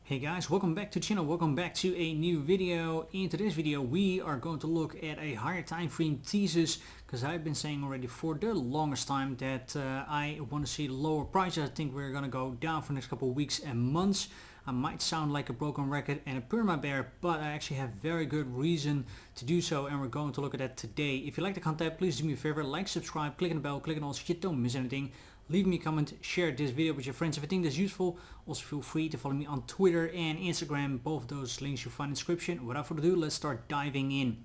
Hey guys, welcome back to the channel, welcome back to a new video. In today's video we are going to look at a higher time frame thesis, because I've been saying already for the longest time that I want to see lower prices. I think we're going to go down for the next couple of weeks and months. I might sound like a broken record and a perma bear, but I actually have very good reason to do so, and we're going to look at that today. If you like the content, please do me a favor, like, subscribe, click on the bell, click on all so you don't miss anything. Leave me a comment, share this video with your friends if you think that's useful. Also feel free to follow me on Twitter and Instagram, both those links you'll find in the description. Without further ado, let's start diving in.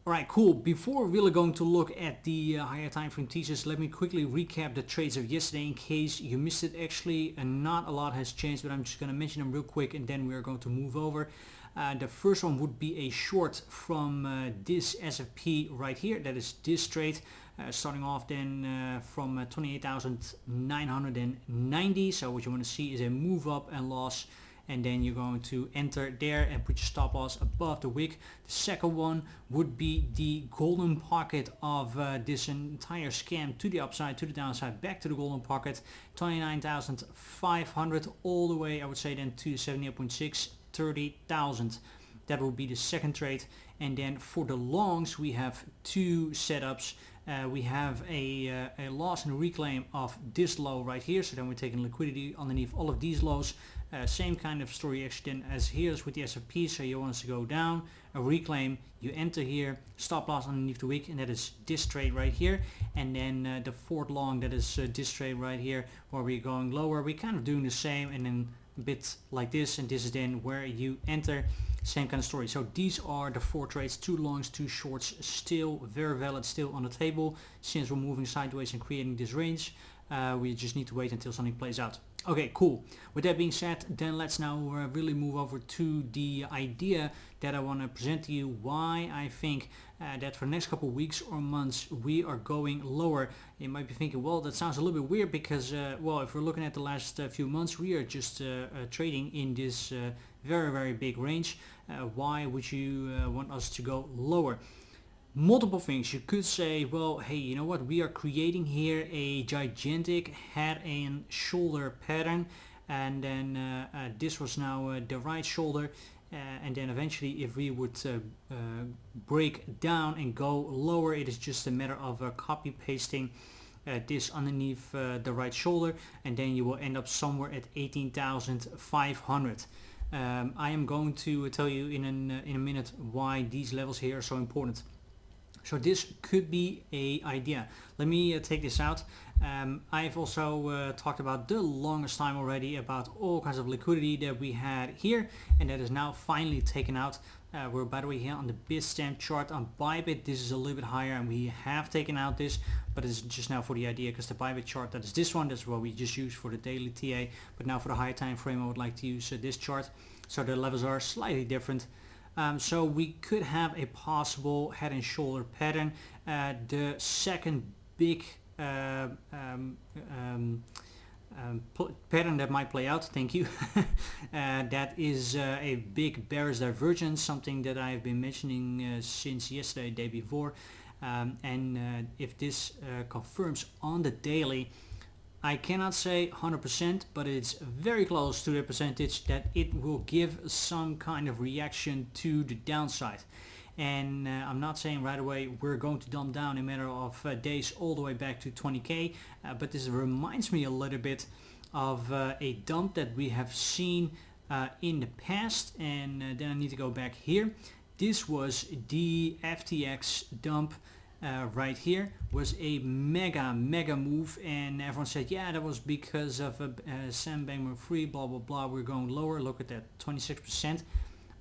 Alright, cool. Before we're really going to look at the higher time frame thesis, let me quickly recap the trades of yesterday in case you missed it. Actually, not a lot has changed, but I'm just going to mention them real quick and then we're going to move over. The first one would be a short from this SFP right here, that is this trade, starting off then from 28,990. So what you want to see is a move up and loss, and then you're going to enter there and put your stop loss above the wick. The second one would be the golden pocket of this entire scam, to the upside, to the downside, back to the golden pocket, 29,500 all the way, I would say then to 78.6, 30,000. That will be the second trade. And then for the longs we have two setups. We have a loss and a reclaim of this low right here, so then we're taking liquidity underneath all of these lows. Same kind of story actually then as here is with the SFP, so you want us to go down, a reclaim, you enter here, stop loss underneath the wick, and that is this trade right here. And then the fourth long, that is this trade right here, where we're going lower, we're kind of doing the same, and then a bit like this, and this is then where you enter. Same kind of story. So these are the four trades, two longs, two shorts, still very valid, still on the table. Since we're moving sideways and creating this range, we just need to wait until something plays out. Okay, cool. With that being said, then let's now really move over to the idea that I want to present to you, why I think that for the next couple of weeks or months we are going lower. You might be thinking, well, that sounds a little bit weird because, well, if we're looking at the last few months, we are just trading in this very big range. Why would you want us to go lower? Multiple things. You could say, well, hey, you know what, we are creating here a gigantic head and shoulder pattern, and then this was now the right shoulder, and then eventually if we would break down and go lower, it is just a matter of copy pasting this underneath the right shoulder, and then you will end up somewhere at 18,500. I am going to tell you in a minute why these levels here are so important. So this could be a idea. Let me take this out. I've also talked about the longest time already about all kinds of liquidity that we had here, and that is now finally taken out. We're, by the way, here on the Bitstamp chart on Bybit. This is a little bit higher and we have taken out this, but it's just now for the idea, because the Bybit chart, that is this one, that's what we just use for the daily TA, but now for the higher time frame I would like to use this chart. So the levels are slightly different. So we could have a possible head and shoulder pattern. The second big pattern that might play out, thank you, that is a big bearish divergence, something that I've been mentioning since yesterday, day before, and if this confirms on the daily, I cannot say 100%, but it's very close to the percentage that it will give some kind of reaction to the downside. And I'm not saying right away we're going to dump down in a matter of days all the way back to 20k, but this reminds me a little bit of a dump that we have seen in the past, and then I need to go back here. This was the FTX dump. Right here was a mega move, and everyone said, yeah, that was because of Sam Bankman-Fried, blah blah blah, we're going lower. Look at that, 26%.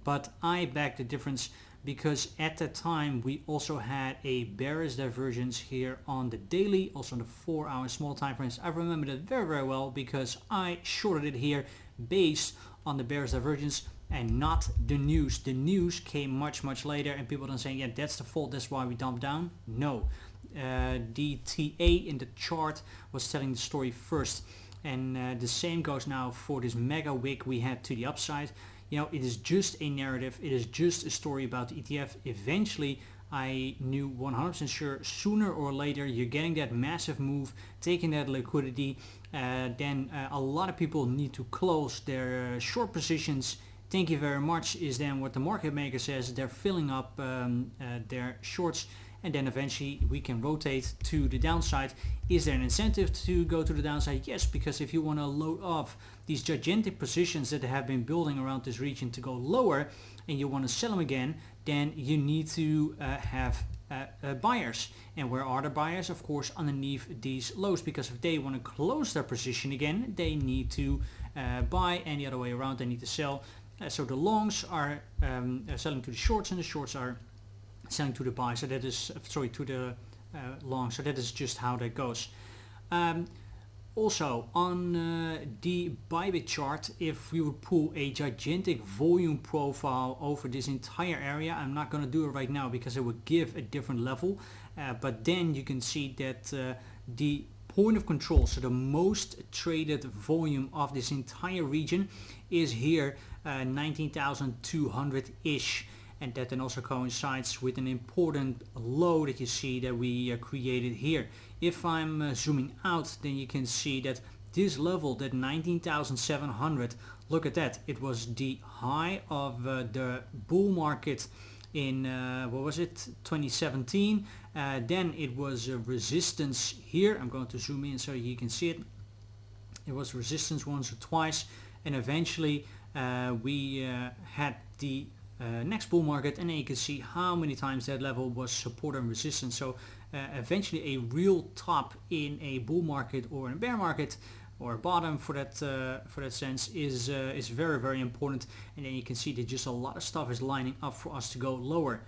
But I back the difference, because at that time we also had a bearish divergence here on the daily, also on the 4 hour small time frames. I remember that very well because I shorted it here based on the bearish divergence and not the news. The news came much later, and people don't say, yeah, that's the fault, that's why we dumped down. No, the TA in the chart was telling the story first, and the same goes now for this mega wick we had to the upside. You know, it is just a narrative, it is just a story about the ETF. Eventually I knew 100% sure sooner or later you're getting that massive move, taking that liquidity, then a lot of people need to close their short positions. Thank you very much is then what the market maker says. They're filling up their shorts, and then eventually we can rotate to the downside. Is there an incentive to go to the downside? Yes, because if you want to load off these gigantic positions that have been building around this region to go lower, and you want to sell them again, then you need to have buyers. And where are the buyers? Of course, underneath these lows, because if they want to close their position again, they need to buy, and the other way around, they need to sell. So the longs are selling to the shorts, and the shorts are selling to the buy. So that is to the longs. So that is just how that goes. Also on the Bybit chart, if we would pull a gigantic volume profile over this entire area, I'm not going to do it right now because it would give a different level, but then you can see that the point of control, so the most traded volume of this entire region, is here 19,200 ish. And that then also coincides with an important low that you see that we created here. If I'm zooming out, then you can see that this level, that 19,700, look at that. It was the high of the bull market in, 2017. Then it was a resistance here. I'm going to zoom in so you can see it. It was resistance once or twice, and eventually we had the next bull market, and then you can see how many times that level was support and resistance. So eventually a real top in a bull market or in a bear market, or bottom for that sense, is very, very important. And then you can see that just a lot of stuff is lining up for us to go lower.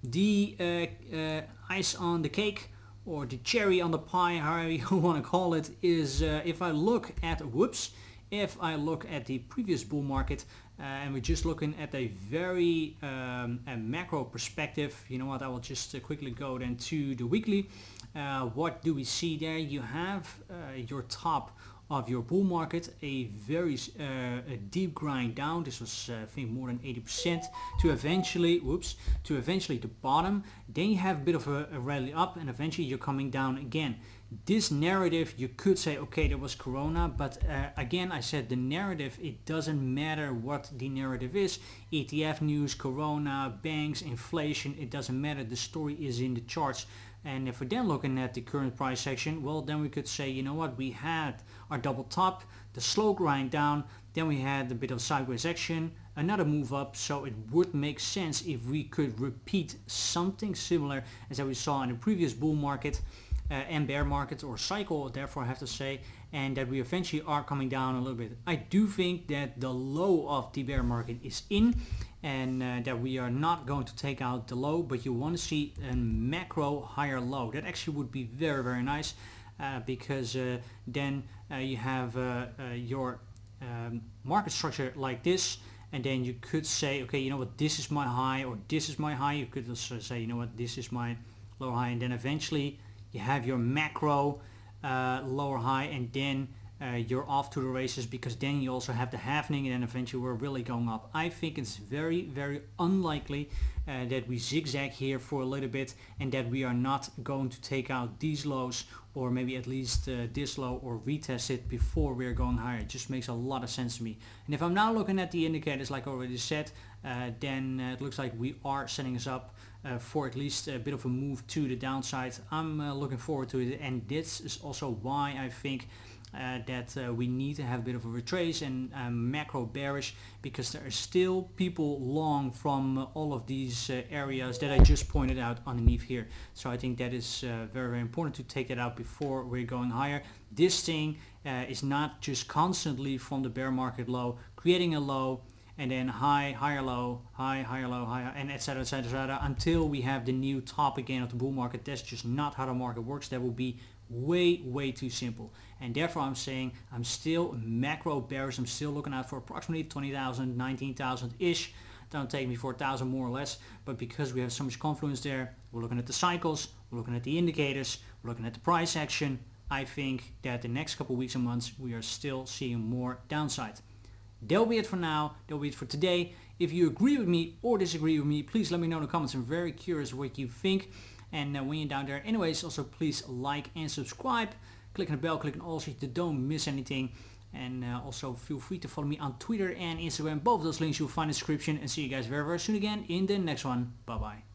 The ice on the cake, or the cherry on the pie, however you want to call it, is if I look at the previous bull market, and we're just looking at a very a macro perspective. You know what, I will just quickly go then to the weekly. What do we see there? You have your top of your bull market, a very a deep grind down. This was I think more than 80%, to eventually the bottom. Then you have a bit of a rally up, and eventually you're coming down again. This narrative, you could say, okay, there was Corona, but again, I said the narrative, it doesn't matter what the narrative is. ETF news, Corona, banks, inflation, it doesn't matter. The story is in the charts. And if we're then looking at the current price action, well, then we could say, you know what, we had our double top, the slow grind down, then we had a bit of sideways action, another move up. So it would make sense if we could repeat something similar as that we saw in the previous bull market and bear market, or cycle, therefore I have to say, and that we eventually are coming down a little bit. I do think that the low of the bear market is in, and that we are not going to take out the low, but you want to see a macro higher low. That actually would be very, very nice, because then you have your market structure like this, and then you could say, okay, you know what, this is my high, or this is my high. You could also say, you know what, this is my lower high, and then eventually you have your macro lower high, and then you're off to the races, because then you also have the halvening, and then eventually we're really going up. I think it's very, very unlikely that we zigzag here for a little bit, and that we are not going to take out these lows, or maybe at least this low, or retest it before we're going higher. It just makes a lot of sense to me. And if I'm now looking at the indicators, like I already said, then it looks like we are setting us up for at least a bit of a move to the downside. I'm looking forward to it, and this is also why I think that we need to have a bit of a retrace and macro bearish, because there are still people long from all of these areas that I just pointed out underneath here. So I think that is very, very important to take that out before we're going higher. This thing is not just constantly from the bear market low, creating a low, and then high, higher low, high, higher low, higher, and etc, etc, until we have the new top again of the bull market. That's just not how the market works. That will be way, way too simple. And therefore I'm saying I'm still macro bearish. I'm still looking out for approximately 20,000, 19,000 ish. Don't take me for 1,000 more or less, but because we have so much confluence there, we're looking at the cycles, we're looking at the indicators, we're looking at the price action. I think that the next couple weeks and months we are still seeing more downside. That'll be it for now. That'll be it for today. If you agree with me or disagree with me, please let me know in the comments. I'm very curious what you think. And when you're down there, anyways, also please like and subscribe, click on the bell, click on all so you don't miss anything. And also feel free to follow me on Twitter and Instagram. Both of those links you'll find in the description. And see you guys very, very soon again in the next one. Bye bye.